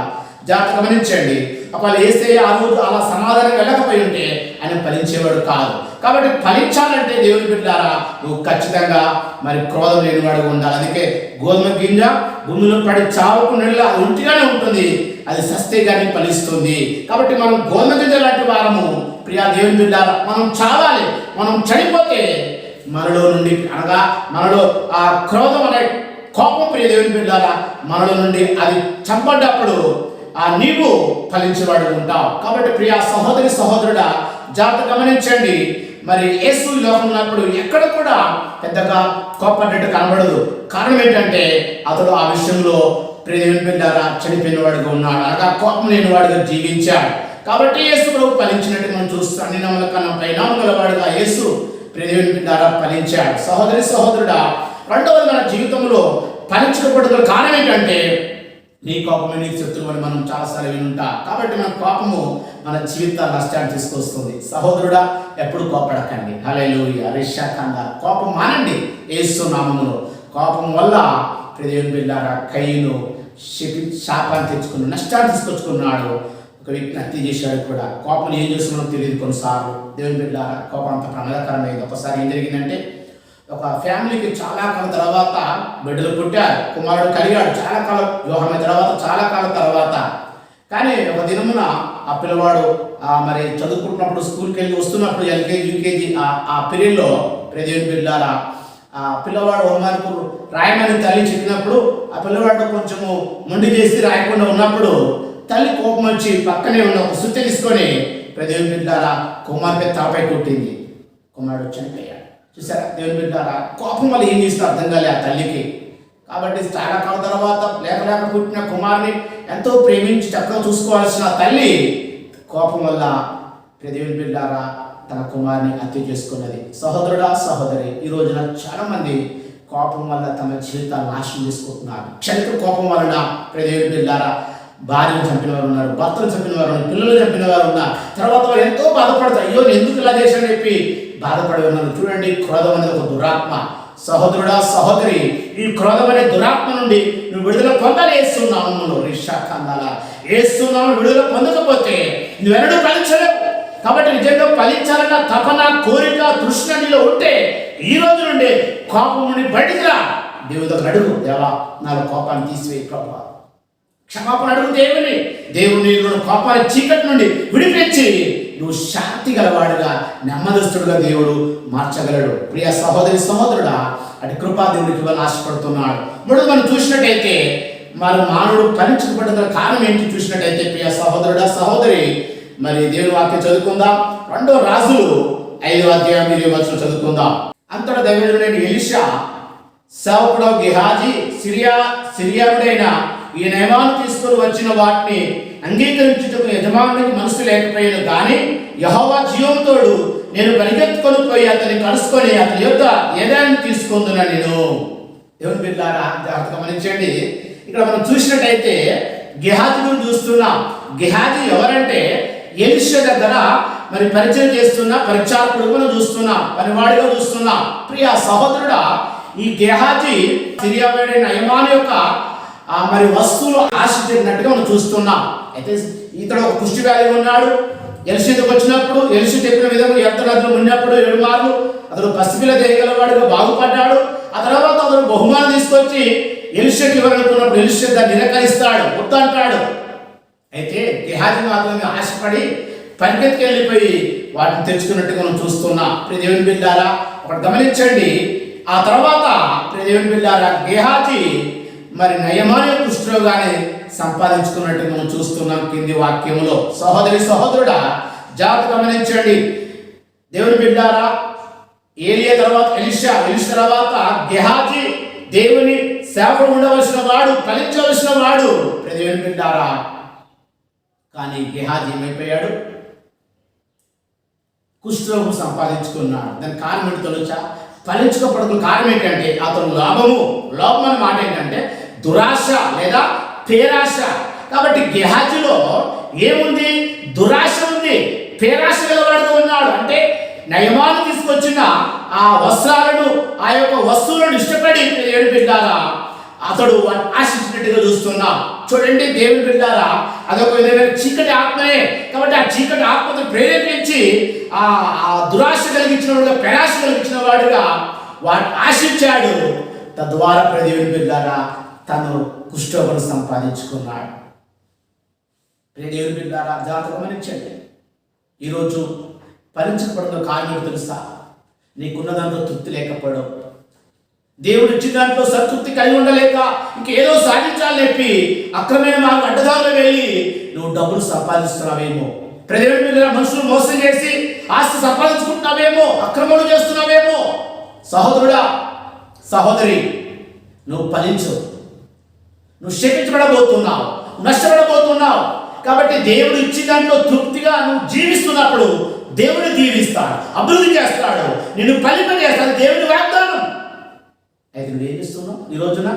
జాగ్రత్త గమనించండి. ఒకవేళ యేసయ్య ఆ రోజు అలా సమాధానం వెళ్ళకపోయి ఉంటే ఆయన ఫలించేవాడు కాదు. కాబట్టి ఫలించాలంటే దేవుని బిడ్డారా నువ్వు ఖచ్చితంగా మరి క్రోధం లేనివాడు ఉండాలి. అందుకే గోధుమ గింజ భూమిలో పడి చావకుండా అది ఒంటిగానే ఉంటుంది, అది సస్తే కానీ ఫలిస్తుంది. కాబట్టి మనం గోధుమ గింజ లాంటి వారము. ప్రియా దేవుని బిడ్డారా, మనం చావాలి. మనం చనిపోతే మనలో నుండి అనగా మనలో ఆ క్రోధం అనే కోపం, ప్రియ దేవుని బిడ్డారా, మనలో నుండి అది చంపడ్డప్పుడు నీవు ఫలించేవాడు ఉంటావు. కాబట్టి ప్రియా సహోదరుడా, జాగ్రత్త గమనించండి. మరి యేసు లోకం ఉన్నప్పుడు ఎక్కడ కూడా పెద్దగా కోపడ్డట్టు కనబడదు. కారణం ఏంటంటే అతడు ఆ విషయంలో ప్రియ దేవుని బిడ్డారా చనిపోయిన వాడుగా ఉన్నాడు, అనగా కోపం లేని వాడుగా జీవించాడు. కాబట్టి యేసు ప్రభు ఫలించినట్టు మనం చూస్తాం. అన్ని నమ్మల కన్నా పరిణామం గలవాడుగా యేసు ప్రియ దేవుని బిడ్డారా ఫలించాడు. సహోదరుడా, రెండవది మన జీవితంలో ఫలించకపోవడం కారణం ఏంటంటే నీ కోపమే నీకు శత్రువు అని మనం చాలాసార్లు వినుంటాం. కాబట్టి మన కోపము మన జీవితాల నష్టాన్ని తీసుకొస్తుంది. సహోదరుడా, ఎప్పుడు కోపడకండి. హల్లెలూయా, రిషాఖండా, కోపం మానండి యేసు నామములో. కోపం వల్ల దేవుని బిడ్డారా కయీను శాపాన్ని తెచ్చుకున్నాడు, నష్టాన్ని తీసుకొచ్చుకున్నాడు. ఒక వ్యక్తిని హత్య చేశాడు కూడా. కోపం ఏం చేస్తున్నాడో తెలియదు కొన్నిసార్లు. దేవుని బిడ్డారా కోపం అంత ప్రమాదకరమైంది. ఒకసారి ఏం జరిగిందంటే, ఒక ఫ్యామిలీకి చాలా కాలం తర్వాత బిడ్డలు పుట్టారు, కుమారుడు కలిగాడు. చాలా కాలం వివాహమైన తర్వాత, చాలా కాలం తర్వాత. కానీ ఒక దినమున ఆ పిల్లవాడు మరి చదువుకుంటున్నప్పుడు, స్కూల్కి వెళ్ళి వస్తున్నప్పుడు, ఎల్కేజీ యూకేజీ ఆ పీరియడ్లో దేవుని బిడ్డారా ఆ పిల్లవాడు హోంవర్క్ రాయమని తల్లి చెప్పినప్పుడు ఆ పిల్లవాడు కొంచెము మొండి చేసి రాయకుండా ఉన్నప్పుడు తల్లి కోపం వచ్చి పక్కనే ఉన్న ఒక సుత్తి తీసుకొని దేవుని బిడ్డారా కుమార్తె తలపై కొట్టింది. కుమారుడు చనిపోయాడు. చూసారా దేవుని బిడ్డారా, కోపం వల్ల ఏం చేస్తే అర్థం కాలే ఆ తల్లికి. కాబట్టి చాలా కాలం తర్వాత లేక పుట్టిన కుమారుని ఎంతో ప్రేమించి చక్కగా చూసుకోవాల్సిన తల్లి కోపం వల్ల దేవుని బిడ్డారా తన కుమారుని హత్య చేసుకున్నది. సహోదరుడా సహోదరి, ఈ రోజున చాలా మంది కోపం వల్ల తమ జీవితాన్ని నాశనం చేసుకుంటున్నారు. క్షణిక కోపం వలన దేవుని బిడ్డారా భార్యను చంపిన వారు ఉన్నారు, భర్తను చంపిన వారు ఉన్నారు, పిల్లలు చంపిన వారు ఉన్నారు. తర్వాత వారు ఎంతో బాధపడతారు, అయ్యో నేను ఎందుకు ఇలా చేశాను చెప్పి బాధపడి ఉన్నారు. చూడండి, క్రోధం అనేది ఒక దురాత్మ. సహోదరుడా సహోదరి, ఈ క్రోధం అనే దురాత్మ నుండి నువ్వు విడుదల పొందాలి. ఏస్తున్నాము రిషా కందాల ఏస్తున్నాము. విడుదల పొందకపోతే నువ్వెన్నడూ ఫలించలేవు. కాబట్టి నిజంగా ఫలించాలన్న తపన, కోరిక, తృష్ణ నీలో ఉంటే ఈ రోజు నుండి కోపం నుండి బయటికి రా. దేవుడితో అడుగు, దేవా నాలో కోపాన్ని తీసివేయి ప్రభా, క్షమాపణ అడుగు దేవుని. దేవుని కోపాన్ని చీకటి నుండి విడిపించి నువ్వు శాంతి గలవాడుగా, నెమ్మదస్తుడుగా దేవుడు మార్చగలడు. ప్రియ సహోదరి సహోదరుడా, అటు కృపా దేవుడికి ఇవ్వాలని ఆశపడుతున్నాడు. మూడు మనం చూసినట్టయితే మరి మానవుడు ఫలించబడిన కారణం ఏంటి చూసినట్టయితే ప్రియ సహోదరుడా సహోదరి, మరి దేవుని వాక్యం చదువుకుందాం. 2 రాజులు 5వ అధ్యాయం 20వ వచనం చదువుకుందాం. అంతటా దైవజనుడైన ఎలీషా సేవకుడు గెహాజీ సిరియానుడైన ఈ నయమాను తీసుకొని వచ్చిన వాటిని అంగీకరించుటకు యజమానునికి మనసు లేకపోయాను, కానీ యెహోవా జీవంతోడు నేను పరిగెత్తుకొని పోయి అతన్ని కలుసుకొని అతని యొక్క ఏదాన్ని తీసుకుంటున్నా నేను. దేవుని బిడ్డలారా జాగ్రత్తగా గమనించండి. ఇక్కడ మనం చూసినట్టయితే గెహాజీ గురించి చూస్తున్నాం. గెహాజీ ఎవరంటే ఎలీషా దగ్గర మరి పరిచయం చేస్తున్న పరిచారకుడు మనం చూస్తున్నాం, పనివాడిగా చూస్తున్నాం. ప్రియ సహోదరుడా, ఈ గెహాజీ సిరియావేడైన నయమాను యొక్క మరి వస్తువులు ఆశించినట్టుగా మనం చూస్తున్నాం. అయితే ఇతడు ఒక కుష్టి వ్యాధి ఉన్నాడు. ఎలిషాకు వచ్చినప్పుడు ఎలిషా చెప్పిన విధంగా నదిలో ఉన్నప్పుడు 7 మార్లు అతడు పసిపిల్ల దేయగలవాడుగా బాగుపడ్డాడు. ఆ తర్వాత అతడు బహుమానం తీసుకొచ్చి ఎలిషాకి ఇవ్వాలనుకున్నప్పుడు ఎలిషా దాన్ని నిరాకరిస్తాడు, వద్దంటాడు. అయితే గెహాజీ మాత్రమే ఆశపడి పరిగెత్తుకు వెళ్ళిపోయి వాటిని తెచ్చుకున్నట్టుగా మనం చూస్తున్నాం. దేవుని బిడ్డారా ఒకటి గమనించండి. ఆ తర్వాత దేవుని బిడ్డారా గెహాజీ మరి నయమాను కుష్ఠరోగాన్ని సంపాదించుకున్నట్టు మనం చూస్తున్నాం కింది వాక్యములో. సహోదరి సహోదరుడా జాగ్రత్త గమనించండి. దేవుని బిడ్డారా, ఏలియా తర్వాత ఎలీషా తర్వాత గెహాజీ దేవుని సేవకుడు ఉండవలసిన వాడు, ఫలించవలసిన వాడు. దేవుని బిడ్డారా, కానీ గెహాజీ ఏమైపోయాడు? కుష్ఠరోగం సంపాదించుకున్నాడు. దాని కారణం ఏంటి తెలుసా? ఫలించుకోవడానికి కారణం ఏంటంటే అతను లోపం అనే మాట ఏంటంటే దురాశ లేదా పేరాశ. కాబట్టి గెహాజీలో ఏముంది? దురాశ ఉంది, పేరాశ గలవాడుతూ ఉన్నాడు. అంటే నయమాను తీసుకొచ్చిన ఆ వస్త్రాలను, ఆ యొక్క వస్తువులను ఇష్టపడి దేవుని బిడ్డారా అతడు ఆశించినట్టుగా చూస్తున్నాం. చూడండి దేవుని బిడ్డారా, అదొక విధమైన చీకటి ఆత్మనే. కాబట్టి ఆ చీకటి ఆత్మను ప్రేరేపించి ఆ దురాశ కలిగించిన వాడుగా, పేరాశ కలిగించిన వాడుగా వాడు ఆశించాడు. తద్వారా దేవుని బిడ్డారా తను కుష్ఠరోగం సంపాదించుకున్నాడు. దేవుని బిడ్డారా జాగ్రత్తగా గమనించండి. ఈరోజు ఫలించకపోవడం కారణం తెలుసా? నీకున్న దాంట్లో తృప్తి లేకపోవడం, దేవుడు ఇచ్చిన దాంట్లో సంతృప్తి కలిగి ఉండలేక ఇంకేదో సాధించాలని చెప్పి అక్రమైన మార్గం అడ్డదారులు వెళ్ళి నువ్వు డబ్బులు సంపాదిస్తున్నావేమో, దేవుని బిడ్డల మనుషులు మోసం చేసి ఆస్తి సంపాదించుకుంటున్నావేమో, అక్రమాలు చేస్తున్నావేమో. సహోదరుడా సహోదరి, నువ్వు ఫలించు, నువ్వు శపించబడబోతున్నావు, నష్టపడబోతున్నావు. కాబట్టి దేవుడు ఇచ్చిన దాంట్లో తృప్తిగా నువ్వు జీవిస్తున్నప్పుడు దేవుడు దీవిస్తాడు, అభివృద్ధి చేస్తాడు, నిన్ను ఫలింపజేస్తాడు. దేవుని వాగ్దానం. అయితే నువ్వేం చేస్తున్నావు ఈ రోజున?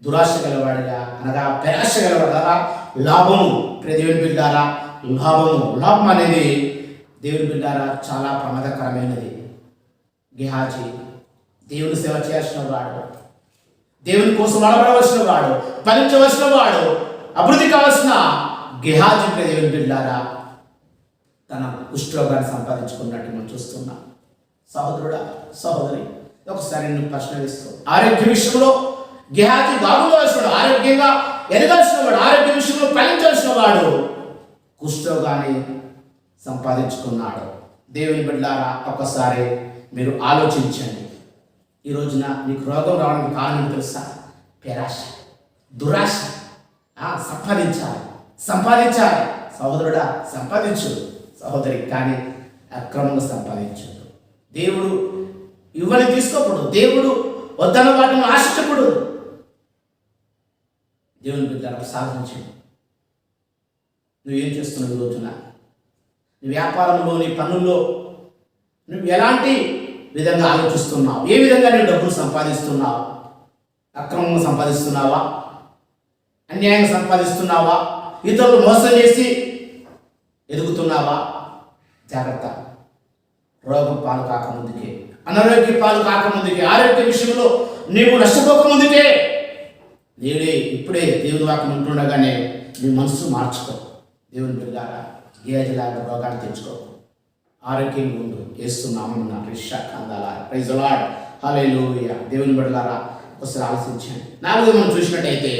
దురాశ గలవాడిగా అనగా పేరాశ గలవాడగా లాభము. దేవుని బిడ్డారా లాభం అనేది దేవుని బిడ్డారా చాలా ప్రమాదకరమైనది. గెహాజీ దేవుని సేవ చేయాల్సిన వాడు, దేవుని కోసం వాడబడవలసిన వాడు, ఫలించవలసిన వాడు, అభివృద్ధి కావలసిన గెహాజీ దేవుని బిడ్డారా తన కుష్ఠరోగాన్ని సంపాదించుకున్నట్టు మనం చూస్తున్నాం. సహోదరుడా సహోదరి, ఒకసారి నేను ప్రశ్న వేస్తూ, ఆరోగ్య విషయంలో గెహాజీ బాగుండవలసిన వాడు, ఆరోగ్యంగా ఎదగాల్సిన వాడు, ఆరోగ్య విషయంలో ఫలించాల్సిన వాడు కుష్ఠరోగాన్ని సంపాదించుకున్నాడు. దేవుని బిడ్డలారా ఒక్కసారి మీరు ఆలోచించండి. ఈ రోజున నీకు రోగం రావడానికి కారణం తెలుసా? పేరాశ, దురాశ. సంపాదించాలి. సహోదరుడా సంపాదించు, సహోదరి. కానీ అక్రమంగా సంపాదించదు. దేవుడు ఇవ్వని తీసుకోకూడదు. దేవుడు వద్దన్న వాటిని ఆశించకూడదు. దేవుని బిడ్డలకు సాధించండి. నువ్వేం చేస్తున్నావు ఈ రోజున? నీ వ్యాపారంలో, నీ పనుల్లో నువ్వు ఎలాంటి విధంగా ఆలోచిస్తున్నావు? ఏ విధంగా నువ్వు డబ్బులు సంపాదిస్తున్నావు? అక్రమంగా సంపాదిస్తున్నావా? అన్యాయంగా సంపాదిస్తున్నావా? ఇతరులు మోసం చేసి ఎదుగుతున్నావా? జాగ్రత్త. రోగం పాలు కాకముందుకే, అనారోగ్య పాలు కాకముందుకే, ఆరోగ్య విషయంలో నీవు నష్టపోకముందుకే నేడే ఇప్పుడే దేవుని వాక్యం ఉంటుండగానే నీ మనసు మార్చుకో. దేవుని బిడ్డలారా, గేజలాగా రోగాన్ని తెచ్చుకో. ఆరోగ్యంగా ఉండు. వేస్తున్నామన్నా రిషా కందాల ప్రైజ్ ది లార్డ్, హల్లెలూయా. దేవుని బిడ్డలారా, ఒకసారి ఆలోచించండి. 4 మనం చూసినట్టయితే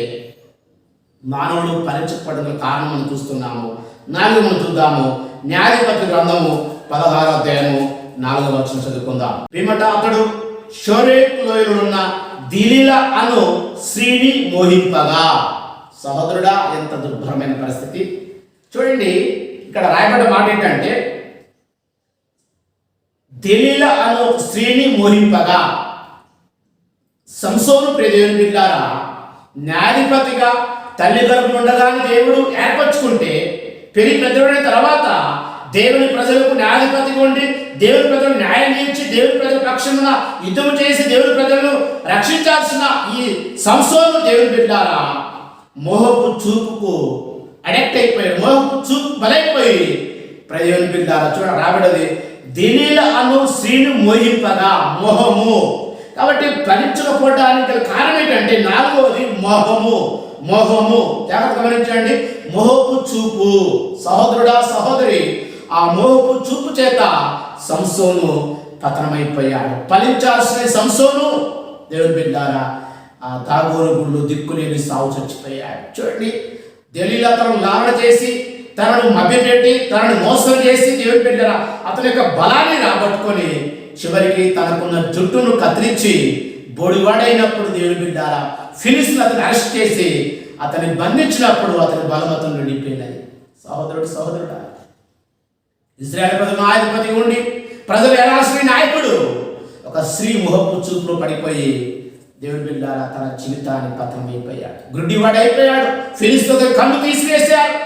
మానవుడు పరీక్షపడగల కారణం మనం చూస్తున్నాము. 4 మనం చూద్దాము. న్యాయాధిపతి గ్రంథము 16వ అధ్యాయము 4వ వచనం చదువుకుందాం. పిమ్మట అతడు షోరేకు లోయలో ఉన్న దిలీలా అను స్త్రీని మోహింపగా. సహోదరుడా, ఎంత దుర్భరమైన పరిస్థితి చూడండి. ఇక్కడ రాయబడ్డ మాట ఏంటంటే దెలీలా అను స్త్రీని మోహింపగా. సంసోను ప్రియదేవుని బిడ్డలారా, న్యాయాధిపతిగా తల్లి గర్భం ఉండగానే దేవుడు ఏర్పరచుకుంటే పెరిగి పెద్దమైన తర్వాత దేవుని ప్రజలకు న్యాయాధిపతిగా ఉండి దేవుని ప్రజలను న్యాయం చేయించి దేవుని ప్రజల పక్షమున యుద్ధం చేసి దేవుని ప్రజలను రక్షించాల్సిన ఈ సంసోను దేవుని బిడ్డలారా మోహపు చూపుకు అడిక్ట్ అయిపోయాడు. మోహపు చూపు బలైపోయి ప్రజలను బిడ్డలారా చూడ రాబడది దెలీలా అను స్త్రీని మోహింపగా. మోహము. కాబట్టి ఫలించకపోవడానికి గల కారణం ఏంటంటే 4వది మోహము. మోహము. జాగ్రత్త గమనించండి. మోహపు చూపు. సహోదరుడా, సహోదరి, ఆ మోహపు చూపు చేత సంసోను పతనమైపోయాడు. ఫలించాల్సిన సంసోను దేవుని బిడ్డారా ఆ దాగోను గుళ్ళు దిక్కులేని సావు చచ్చిపోయాడు. చూడండి, దెలీలా తనను లాలన చేసి తనను మభ్యపెట్టి తనను మోసం చేసి దేవుని బిడ్డారా అతని యొక్క బలాన్ని రాబట్టుకొని చివరికి తనకున్న జుట్టును కత్తిరించి బొడివాడైనప్పుడు దేవుని బిడ్డారా ఫిలిస్తీయులు అతను అరెస్ట్ చేసి అతన్ని బంధించినప్పుడు అతని బలమతం నిండిపోయినది. సహోదరుడు, సహోదరుడా, ఇశ్రాయేలు ప్రజల న్యాయాధిపతి ఉండి ప్రజలు ఎలాల్సిన నాయకుడు ఒక స్త్రీ ముహపు చూపులో పడిపోయి దేవుని బిడ్డారా తన జీవితాన్ని పతనమైపోయాడు. గుడ్డివాడైపోయాడు. ఫిలిస్తీయులు కన్ను తీసివేశారు.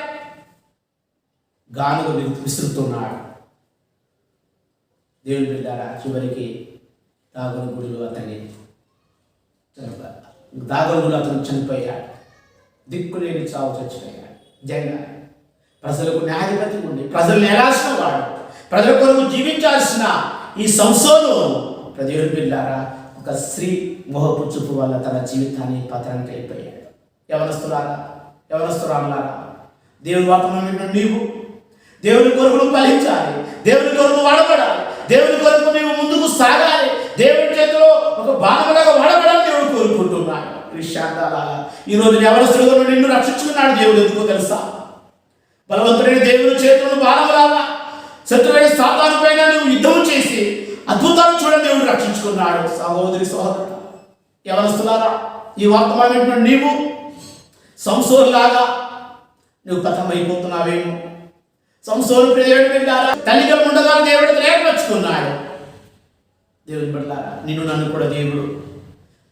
గానుగ విసురుతున్నాడు. దేవుని బిడ్డారా చివరికి దాగోను గుడిలో అతను చనిపోయాడు. దిక్కులేని చావు చచ్చిపోయాడు. నిజంగా ప్రజలకు న్యాయాధిపతి ఉండి ప్రజలను ఎలాల్సిన వాడు, ప్రజల కొరకు జీవించాల్సిన ఈ సంసోను దేవుని బిడ్డారా ఒక స్త్రీ మోహపు చూపు వల్ల తన జీవితాన్ని పతనానికి అయిపోయాడు. యవనస్తురాలారా, దేవుని వాక్యం నీవు దేవుని కొరకు ఫలించాలి. దేవుని కొరకు వాడబడాలి. దేవుని కొరకు నీవు ముందుకు సాగాలి. దేవుని చేతిలో ఒక బాణములాగా వాడబడాలని దేవుడు కోరుకుంటున్నాడు. ఈరోజు యవనస్తులుగా నిన్ను రక్షించుకున్నాడు దేవుడు. ఎందుకో తెలుసా? బలవంతుడైన దేవుని చేతులను బాణములాగా శత్రువైన సాతాను పైన నువ్వు యుద్ధం చేసి అద్భుతాలు చూడని దేవుడు రక్షించుకున్నాడు. సహోదరి, సహోదరుడు, యవనస్తులారా, ఈ వర్తమానం నీవు సంసోనులాగా నువ్వు పతనమైపోతున్నావేమో. సంసోను దేవుడి బిడ్డారా తల్లిగా ఉండగా దేవుడు ఏర్పరచుకున్నాడు. దేవుని బిడ్డలారా, నిన్ను నన్ను కూడా దేవుడు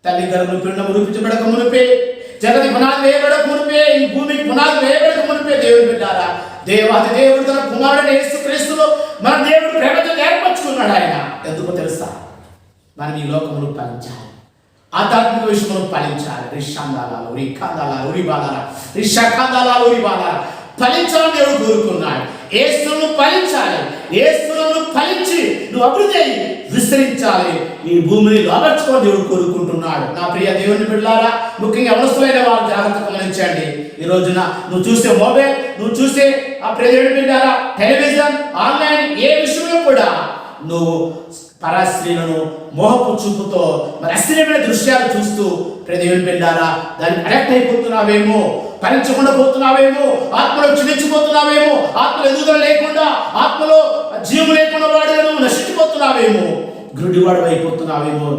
తల్లి గర్భం పిండం రూపించబడక మునిపే, జగతి పునాది వేయబడక మునిపే, ఈ భూమికి పునాది వేయబడక మునిపే దేవుని బిడ్డారా దేవాది దేవుడు తన కుమారుడు యేసుక్రీస్తులో మన దేవుడు ప్రేమతో ఏర్పరచుకున్నాడు. ఆయన ఎందుకో తెలుసా? మనం ఈ లోకమును ఫలించాలి. ఆధ్యాత్మిక విషయంలో ఫలించాలి. రిషాందాలాలు రిఖాందాలాలు ఉరిబాలారా రిషాఖాందాలాలు ఉరిబాలారా ఫలించాలని దేవుడు కోరుకున్నాడు. యేసును ఫలించాలి. యేసును ఫలించి నువ్వు అభివృద్ధి అయ్యి విస్తరించాలి. ఈ భూమిని లోపర్చుకోవడం దేవుడు కోరుకుంటున్నాడు. నా ప్రియ దేవుని బిడ్డలారా, ముఖ్యంగా అవసరమైన వారు జాగ్రత్తగా గమనించండి. ఈ రోజున నువ్వు చూసే మొబైల్, నువ్వు చూసే ఆ ప్రియ దేవుని బిడ్డలారా టెలివిజన్, ఆన్లైన్ ఏ విషయంలో కూడా నువ్వు పరాశ్రీలను మోహపు చూపుతో మరి అశ్లీలమైన దృశ్యాలు చూస్తూ ప్రియ దేవుని బిడ్డలారా దానికి అడక్ట్ అయిపోతున్నావేమో, ఫలించకుండా పోతున్నావేమో, ఆత్మలో క్షీణించిపోతున్నావేమో, ఆత్మలో ఎదుగుదల లేకుండా, ఆత్మలో జీవం లేకుండా వాడు నువ్వు నశించిపోతున్నావేమో, గుడ్డివాడు అయిపోతున్నావేమో.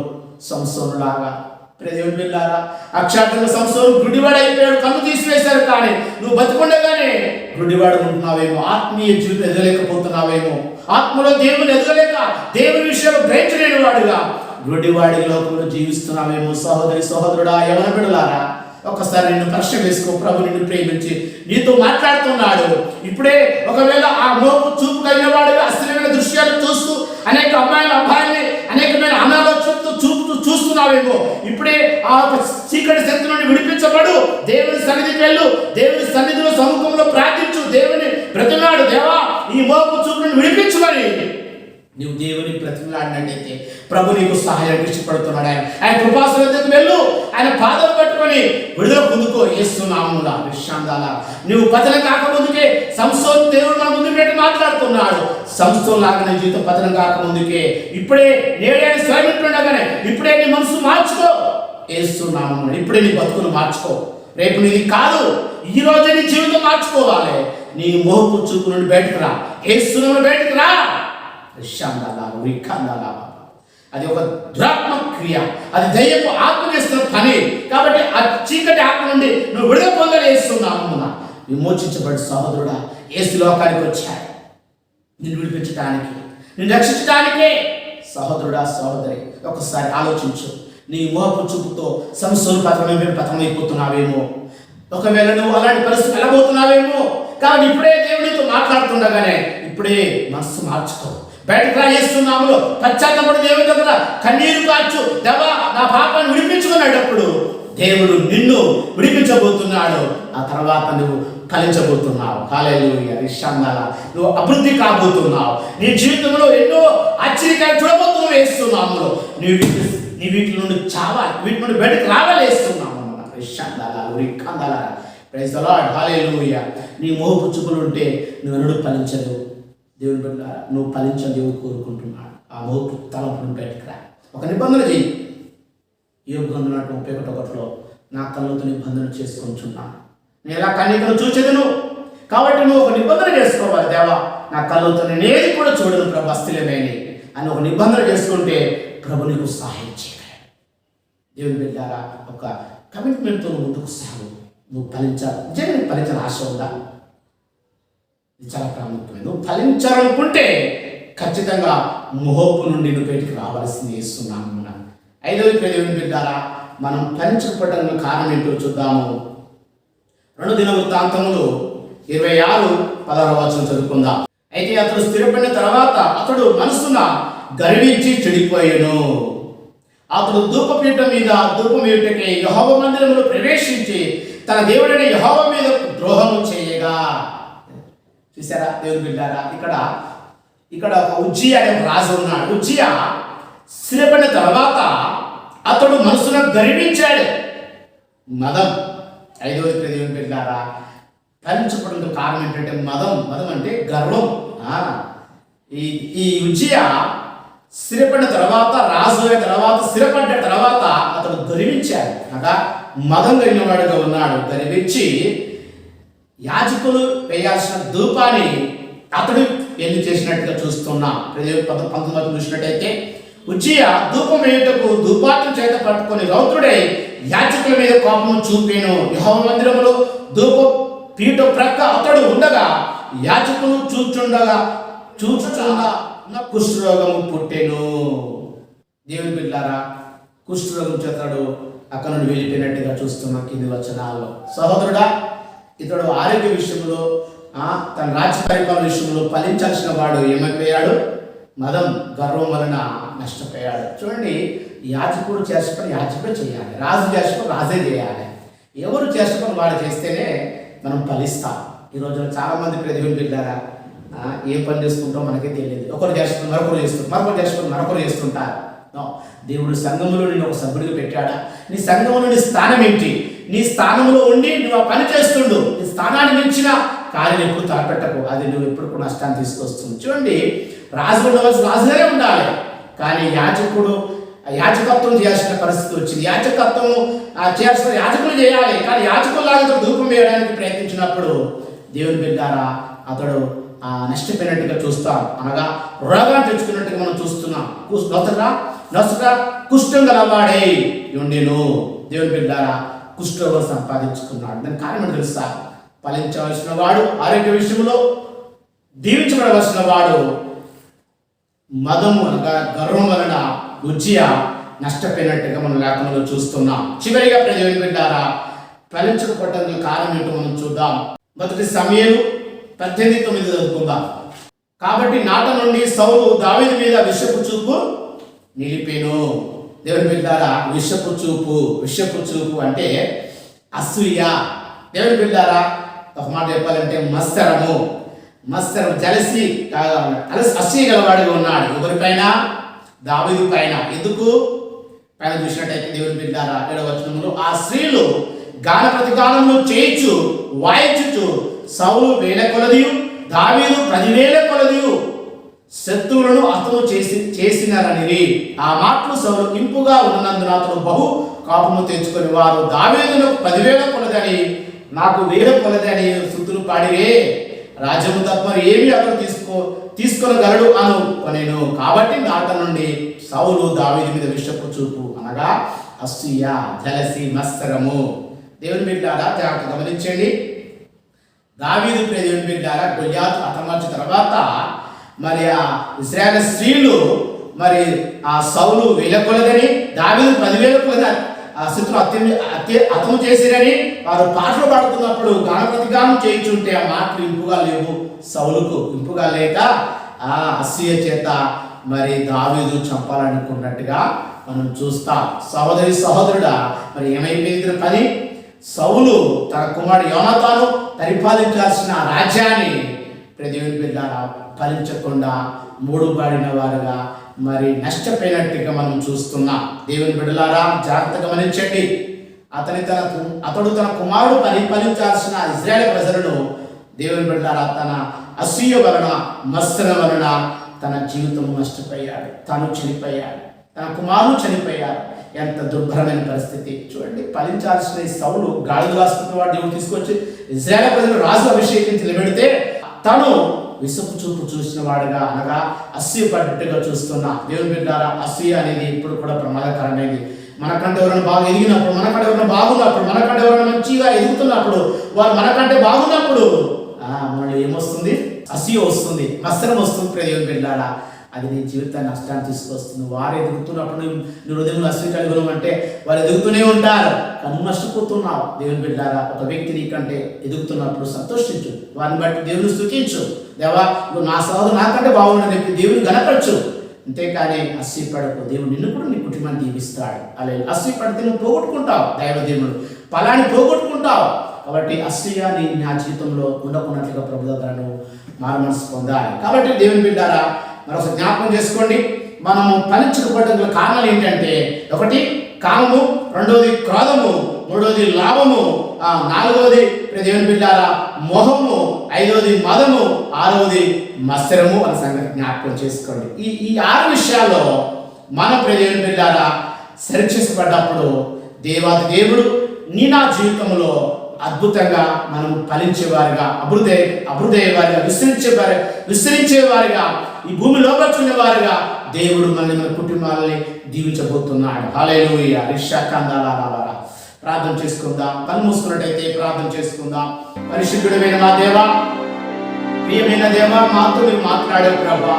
సంసోనులాగా దేవుని బిడ్డలారా, అక్షార్థంగా సంవత్సరం గుడ్డివాడు అయిపోయాడు, కన్ను తీసివేశారు. కానీ నువ్వు బతుకుండగానే గుడ్డివాడు ఉంటున్నావేమో, ఆత్మీయ జీవితం ఎదగలేకపోతున్నావేమో, ఆత్మలో దేవుని ఎదగలేక దేవుని విషయాలు గ్రహించలేని వాడుగా గుడ్డివాడి లోకంలో జీవిస్తున్నావేమో. సహోదరి సహోదరుడా, యవన బిడ్డలారా, ఒక్కసారి నిన్ను పరీక్ష వేసుకో. ప్రభు నిన్ను ప్రేమించి నీతో మాట్లాడుతున్నాడు. ఇప్పుడే ఒకవేళ ఆ మోపు చూపు కలిగిన వాడుగా అస్థిరమైన దృశ్యాలు చూస్తూ అనేక అబ్బాయిల్ని అనేకమైన అనాలోచనతో చూస్తున్నావేమో, ఇప్పుడే ఆ చీకటి శక్తి నుండి విడిపించబడు. దేవుని సన్నిధికి వెళ్ళు, దేవుని సన్నిధిలో సముఖంలో ప్రార్థించు, దేవుని బ్రతిమలాడు. దేవా, ఈ మోపు చూపు నుండి విడిపించుమని నువ్వు దేవుని బ్రతిమలాడినట్టయితే ప్రభు నీకు సహాయం ఇష్టపడుతున్నాడు. ఆయన కృపాసనకు వెళ్ళు, ఆయన పాదం పట్టుకొని విడుదల పొందుకో. యేసునామమున విశ్రాంతాల నువ్వు పతనం కాకముందుకే సంసోన్ దేవుడు నా ముందు పెట్టి మాట్లాడుతున్నాడు. సంసోన్ లాగా జీవితం పతనం కాకముందుకే ఇప్పుడే నేడే స్వయమిట్లుండగానే ఇప్పుడే నీ మనసు మార్చుకో. యేసునామమున ఇప్పుడే నీ బతుకును మార్చుకో. రేపు నీది కాదు, ఈ రోజే నీ జీవితం మార్చుకోవాలి. నీ మోహపు చూపు నుండి బయటకు రా, యేసునామమున బయటకు రా. అది ఒక దురాత్మ క్రియ, అది దయ్యపు ఆత్మ చేస్తున్న పని. కాబట్టి ఆ చీకటి ఆత్మ నుండి నువ్వు విడుదల పొందలేస్తున్నావు. విమోచించబడి సహోదరుడా, యేసు లోకానికి వచ్చాడు నిన్ను విడిపించడానికి, నిన్ను రక్షించడానికే. సహోదరుడా సహోదరి, ఒకసారి ఆలోచించు. నీ మోహపు చూపుతో సంసోను పతనమైపోతున్నావేమో, ఒకవేళ నువ్వు అలాంటి పరిస్థితి వెళ్ళబోతున్నావేమో. కాబట్టి ఇప్పుడే దేవునితో మాట్లాడుతుండగానే ఇప్పుడే మనసు మార్చుకో. బయటకు రాజేస్తున్నాములో పశ్చాత్తపడి దేవుని దగ్గర కన్నీరు కార్చు. దేవా, నా పాపాన్ని విడిపించుకునేటప్పుడు దేవుడు నిన్ను విడిపించబోతున్నాడు. ఆ తర్వాత నువ్వు ఫలించబోతున్నావు. హల్లెలూయా. విశ్రాంతాల నువ్వు అభివృద్ధి కాబోతున్నావు. నీ జీవితంలో ఎన్నో ఆశ్చర్యకాలు చూడబోతున్నావు. వేస్తున్నాములో నీ వీటి నుండి చావాలి, వీటి నుండి బయటకు రావాలి. వేస్తున్నాము విశ్రాంతాల రిక్కాందాల. Praise the Lord. హల్లెలూయా. నీ మోహపు చూపులు ఉంటే నువ్వు ఎన్నడూ ఫలించలేవు. దేవుని బిడ్డ, నువ్వు ఫలించని దేవుడు కోరుకుంటున్నాడు. ఆ మోపు తలంపును బయటకు రా. ఒక నిబంధన చెయ్యి. యోబు గ్రంథం 31:1 నా కళ్ళతో నిబంధన చేసుకుంటున్నాను, నేను ఎలా కన్యకను చూసేదను. కాబట్టి నువ్వు ఒక నిబంధన చేసుకోవాలి. దేవా, నా కళ్ళతో నేనేది కూడా చూడను ప్రభు, అస్థిరమేని అని ఒక నిబంధన చేసుకుంటే ప్రభు నీకు సహాయం చేయగలడు. దేవుని బిడ్డారా, ఒక కమిట్మెంట్తో నువ్వు ముందుకు సాగు. నువ్వు ఫలించాలి. నిజంగా నీకు ఫలించాలని ఆశ ఉందా? ఇది చాలా ప్రాముఖ్యమైనది. నువ్వు ఫలించాలనుకుంటే ఖచ్చితంగా మోహపు నుండి నువ్వు బయటికి రావాల్సింది. చేస్తున్నాము. మనం 5వ దేవుని బిడ్డారా, మనం ఫలించకపోవడానికి కారణం ఏంటో చూద్దాము. 2 దినవృత్తాంతములు 26:16 చదువుకుందాం. అయితే అతడు స్థిరపడిన తర్వాత అతడు మనసున గర్వించి చెడిపోయాను. అతడు ధూపపీఠం మీద ధూపం వేయుటకై యెహోవా మందిరములో ప్రవేశించి తన దేవుడైన యెహోవా మీద ద్రోహము చేయగా. చూసారా దేవుని బిడ్డారా, ఇక్కడ ఒక ఉజ్జియా అనే రాజు ఉన్నాడు. ఉజ్జియా స్థిరపడిన తర్వాత అతడు మనసును గర్వించాడు. మదం. 5వ దేవుని బిడ్డారా, ఫలించబడిన కారణం ఏంటంటే మదం. మదం అంటే గర్వం. ఈ ఉజ్జియా స్థిరపడిన తర్వాత, రాజు అయిన తర్వాత, స్థిరపడ్డ తర్వాత అతడు గర్వించాడు. అనగా మదం కలిగిన వాడుగా ఉన్నాడు. గర్వించి యాజకులు వేయాల్సిన ధూపాన్ని అతడు ఎన్ని చేసినట్టుగా చూస్తున్నాం. 19 చూసినట్టయితే ఉజ్జియా ధూపం వేయుటకు ధూపాత్రం చేత పట్టుకొని రౌద్రుడై యాజకుల మీద కోపం చూపాను. యెహోవా మందిరములో ధూప పీఠ ప్రక్క అతడు ఉండగా యాజకులు చూచుచుండగా కుష్ఠరోగము పుట్టెను. దేవుని బిడ్డలారా, కుష్ఠరోగం చేతడు అక్కడ నుండి వెళ్ళిపోయినట్టుగా చూస్తున్నాం కింది వచనాల్లో. సహోదరుడా, ఇతడు ఆరోగ్య విషయంలో, తన రాజ్య పరిపాలన విషయంలో ఫలించాల్సిన వాడు ఏమైపోయాడు? మదం, గర్వం వలన నష్టపోయాడు. చూడండి, యాజకుడు చేసిన యాజకుడు చేయాలి, రాజు చేసిన రాజే చేయాలి. ఎవరు చేసిన వాడు చేస్తేనే మనం ఫలిస్తాం. ఈ రోజున చాలామంది దేవుని బిడ్డారా, ఏ పని చేసుకుంటారో మనకే తెలియదు. ఒకరు చేస్తున్నారు, మరొకరు చేస్తున్నారు, మరొకరు చేస్తున్నారు, మరొకరు చేస్తుంటారు. దేవుడు సంఘములో నేను ఒక సభ్యుడిగా పెట్టాడా? నీ సంఘంలో నీ స్థానం ఏంటి? నీ స్థానంలో ఉండి నువ్వు ఆ పని చేస్తుండు. నీ స్థానాన్ని మించిన కార్యం ఎప్పుడు తలపెట్టకు, అది నువ్వు ఎప్పుడు కూడా నష్టాన్ని తీసుకొస్తుంది. చూడండి, రాజు ఉండవలసిన రాజుగానే ఉండాలి, కానీ యాజకుడు యాజకత్వం చేయాల్సిన పరిస్థితి వచ్చింది. యాజకత్వం చేయాల్సిన యాజకులు చేయాలి, కానీ యాజకుల్లాగా ధూపం వేయడానికి ప్రయత్నించినప్పుడు దేవుని బిడ్డారా, అతడు నష్టపోయినట్టుగా చూస్తాం. అనగా రోగాన్ని తెచ్చుకున్నట్టుగా మనం చూస్తున్నాం. నొసట కుష్ఠం గలవాడై ఉండెను. దేవుని బిడ్డారా, కుష్ఠరోగం సంపాదించుకున్నాడు. దాని కారణం తెలుసా? ఫలించవలసిన వాడు ఆరోగ్య విషయంలో, దీవించబడవలసిన వాడు మదము అనగా గర్వం వలన ఉజ్జియా నష్టపోయినట్టుగా మనం లేఖనంలో చూస్తున్నాం. చివరిగా దేవుని బిడ్డారా, ఫలించకపోవడానికి కారణం ఏంటో మనం చూద్దాం. మొదటి సమూయేలు 18:9 చదువుకుందాం. కాబట్టి నాట నుండి సౌలు దావీదు మీద విషపు చూపు నిలిపెను. దేవుని బిడ్డారా, విషపు చూపు అంటే అసూయ. దేవుని బిడ్డారా, ఒక మాట చెప్పాలంటే మత్సరం జలసి అసూయ గలవాడిగా ఉన్నాడు. ఎవరిపైన? దావీదు పైన. ఎందుకు? పైన చూసినట్టయితే దేవుని బిడ్డారా, 7వ వచనంలో ఆ స్త్రీలు గాన ప్రతిగానంలో చేయించు వాయించుచు సౌలు 1000 కొలదియు దావీదు 10,000 కొలదియు శత్రువులను అతను చేసినారని. ఆ మాటలు సౌలు ఇంపుగా ఉన్నందున అతను బహు కోపము తెచ్చుకొని వారు దావీదును 10,000 కొలదని నాకు 1000 కొలదని శుద్ధులు పాడిరే. రాజ్యము తప్ప ఏమి అతను తీసుకొనగలడు అనుకొనెను. కాబట్టి నాట నుండి సౌలు దావీదు మీద విషపు చూపు అనగా అసూయ, జలసి, మత్సరము. దేవుని బిడ్డారా, జాగ్రత్త గమనించండి. దావీదు దేవుని బిడ్డారా గొల్యాతు హతమార్చిన తర్వాత మరి ఆ ఇశ్రాయేలు స్త్రీలు మరి ఆ సౌలు 1000 కొలదని దావీదు 10,000 కొలదని ఆ శత్రువు హతము చేసిరని వారు పాటలు పాడుతున్నప్పుడు గానప్రతిగానం చేయించుంటే ఆ మాటలు ఇంపుగా లేవు. సౌలుకు ఇంపుగా లేక ఆ అసూయ చేత మరి దావీదు చంపాలనుకున్నట్టుగా మనం చూస్తాం. సహోదరుడా, మరి ఏమైపోయింది పని? సౌలు తన కుమారుడు యోనాతాను పరిపాలించాల్సిన రాజ్యాన్ని దేవుని బిడ్డలారా ఫలించకుండా మూడుబాడిన వారుగా మరి నష్టపోయినట్టుగా మనం చూస్తున్నాం. దేవుని బిడ్డలారా, జాగ్రత్తగా గమనించండి. అతడు తన కుమారుడు పరిపాలించాల్సిన ఇశ్రాయేలు ప్రజలను దేవుని బిడ్డలారా తన అసూయ వలన, మత్సరం వలన తన జీవితం నష్టపోయాడు. తను చనిపోయాడు, తన కుమారుడు చనిపోయాడు. ఎంత దుర్భరమైన పరిస్థితి చూడండి. ఫలించాల్సిన సౌలు గాడిద రాసుకున్న వాడు దేవుడు తీసుకొచ్చి ఇశ్రాయేలు ప్రజలు రాజు అభిషేకించి నిలబెడితే తను విసుపు చూపు చూసిన వాడుగా అనగా అసూయ పడ్డట్టుగా చూస్తున్నా. దేవుని బిడ్డారా, అసూయ అనేది ఇప్పుడు కూడా ప్రమాదకరమైనది. మనకంటే ఎవరైనా బాగా ఎదిగినప్పుడు, మనకంటే ఎవరైనా బాగున్నప్పుడు, మనకంటే ఎవరైనా మంచిగా ఎదుగుతున్నప్పుడు, వారు మనకంటే బాగున్నప్పుడు మనలో ఏమొస్తుంది? అసూయ వస్తుంది, మత్సరం వస్తుంది. దేవుని బిడ్డారా, అది నీ జీవితాన్ని నష్టాన్ని తీసుకొస్తుంది. వారు ఎదుగుతున్నప్పుడు నీ హృదయంలో అసూయ కలిగి ఉన్నామంటే వారు ఎదుగుతూనే ఉంటారు, కానీ నష్టపోతున్నావు. దేవుని బిడ్డారా, ఒక వ్యక్తి నీకంటే ఎదుగుతున్నప్పుడు సంతోషించు, వారిని బట్టి దేవుని స్తుతించు. దేవా, నువ్వు నా సహోదరు నాకంటే బాగున్నాడు చెప్పి దేవుని గణపరచు. అంతేకాని అసూయపడకు. దేవుడు నిన్ను కూడా నీ కుటుంబాన్ని దీవిస్తాడు. అలాగే అసూయపడితే నువ్వు పోగొట్టుకుంటావు, దైవదేవుడు ఫలాన్ని పోగొట్టుకుంటావు. కాబట్టి అసూయ నా జీవితంలో ఉండకున్నట్లుగా ప్రభు దగ్గర మారు మనసు పొందాలి. కాబట్టి దేవుని బిడ్డారా, మరొక జ్ఞాపకం చేసుకోండి. మనము ఫలించకపోవడానికి కారణాలు ఏంటంటే, ఒకటి కామము, రెండవది క్రోధము, మూడవది లాభము, నాలుగవది దేవుని బిడ్డారా మోహము, ఐదవది మదము, ఆరవది మత్సరము అనే సంగతి జ్ఞాపకం చేసుకోండి. ఈ 6 విషయాల్లో మనం దేవుని బిడ్డారా సరిచేసపడ్డప్పుడు దేవాది దేవుడు నా జీవితంలో అద్భుతంగా మనం ఫలించేవారుగా, అభివృద్ధి విస్తరించేవారుగా, ఈ భూమి లోపరుచుకునే వారుగా దేవుడు మన కుటుంబాలని దీవించబోతున్నాడు. హల్లెలూయా. రిషాకందాలారా, ప్రార్థన చేసుకుందాం. కళ్ళు మూసుకున్నట్టయితే ప్రార్థన చేసుకుందాం. పరిశుద్ధుడైన మా దేవా, ప్రియమైన దేవా, మాతో మీరు మాట్లాడే ప్రభా,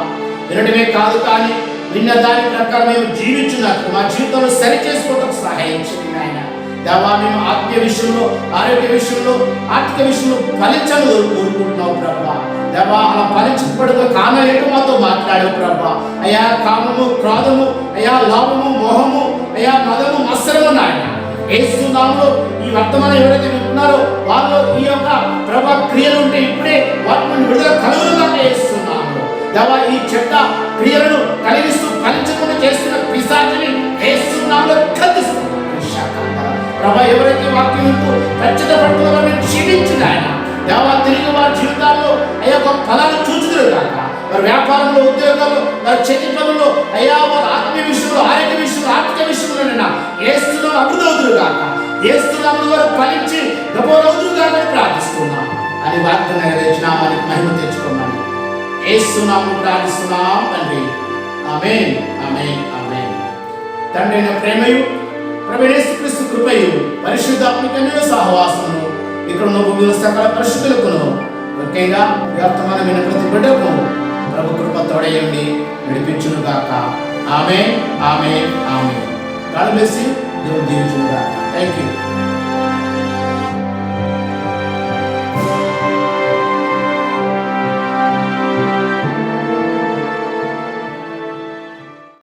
వినడమే కాదు కానీ విన్న దాని ప్రకారం మేము జీవించున్నట్టు మా జీవితంలో సరి చేసుకోవడం సహాయం చేయండి నాయన. దేవా, మేము ఆత్మీయ విషయంలో, ఆరోగ్య విషయంలో, ఆర్థిక విషయంలో ఫలించాలని కోరుకుంటున్నావు ప్రభా. దేవా, అలా ఫలించబడుగా కానలేటు మాతో మాట్లాడావు ప్రభా. అయ్యా, కామము, క్రోధము, అయ్యా లాభము, మోహము, అయ్యా మదము, మత్సరము నాయన యేసు నామములో ఈ వర్తమానం ఎవరైతే వింటున్నారో వాళ్ళు ఈ యొక్క ప్రభా క్రియలు ఉంటే ఇప్పుడే వాటిని విడుదల కలుగులుగా చేస్తున్నాము. దేవా, ఈ చెడ్డ క్రియలను కలిగిస్తూ ఫలించకుండా చేస్తున్న పిశాచిని యేసు నామములో ఖండిస్తున్నాము. ప్రభా, ఎవరైతే వాక్యం వింటూ ఖచ్చితపడుతున్న వారిని క్షీణించిన ఆయన దేవా, తిరిగి వారి జీవితాల్లో అయ్యా ఒక ఫలాన్ని చూచుదురు కాక, వారి వ్యాపారంలో, ఉద్యోగాల్లో, వారి చేతి పనుల్లో, అయ్యా వారి ఆత్మీయ విషయంలో, ఆరోగ్య విషయంలో, ఆర్థిక విషయంలో ఏస్తున్నాం అభివృద్ధి అవుతురు కాక, ఏస్తున్నాము వారు ఫలించి గొప్పవుతురు కాక ప్రార్థిస్తున్నాం అని వాక్యం నెరవేర్చినామని మహిమ తెచ్చుకోమని ఏస్తున్నాము ప్రార్థిస్తున్నాం తండ్రి. ఆమేన్, ఆమేన్, ఆమేన్. తండ్రి అయిన ప్రేమయు ప్రభువైన యేసుక్రీస్తు కృపయు పరిశుద్ధాత్మికమైన సహవాసమును ఇక్కడ ఉన్న భూమిలో సకల పరిశుద్ధులకును ముఖ్యంగా వర్తమానమైన ప్రతి బిడ్డకు ప్రభు కృప తోడయండి నడిపించును గాక. Amen, amen, amen. God bless you. దేవుడు దీవించును గాక. థాంక్యూ.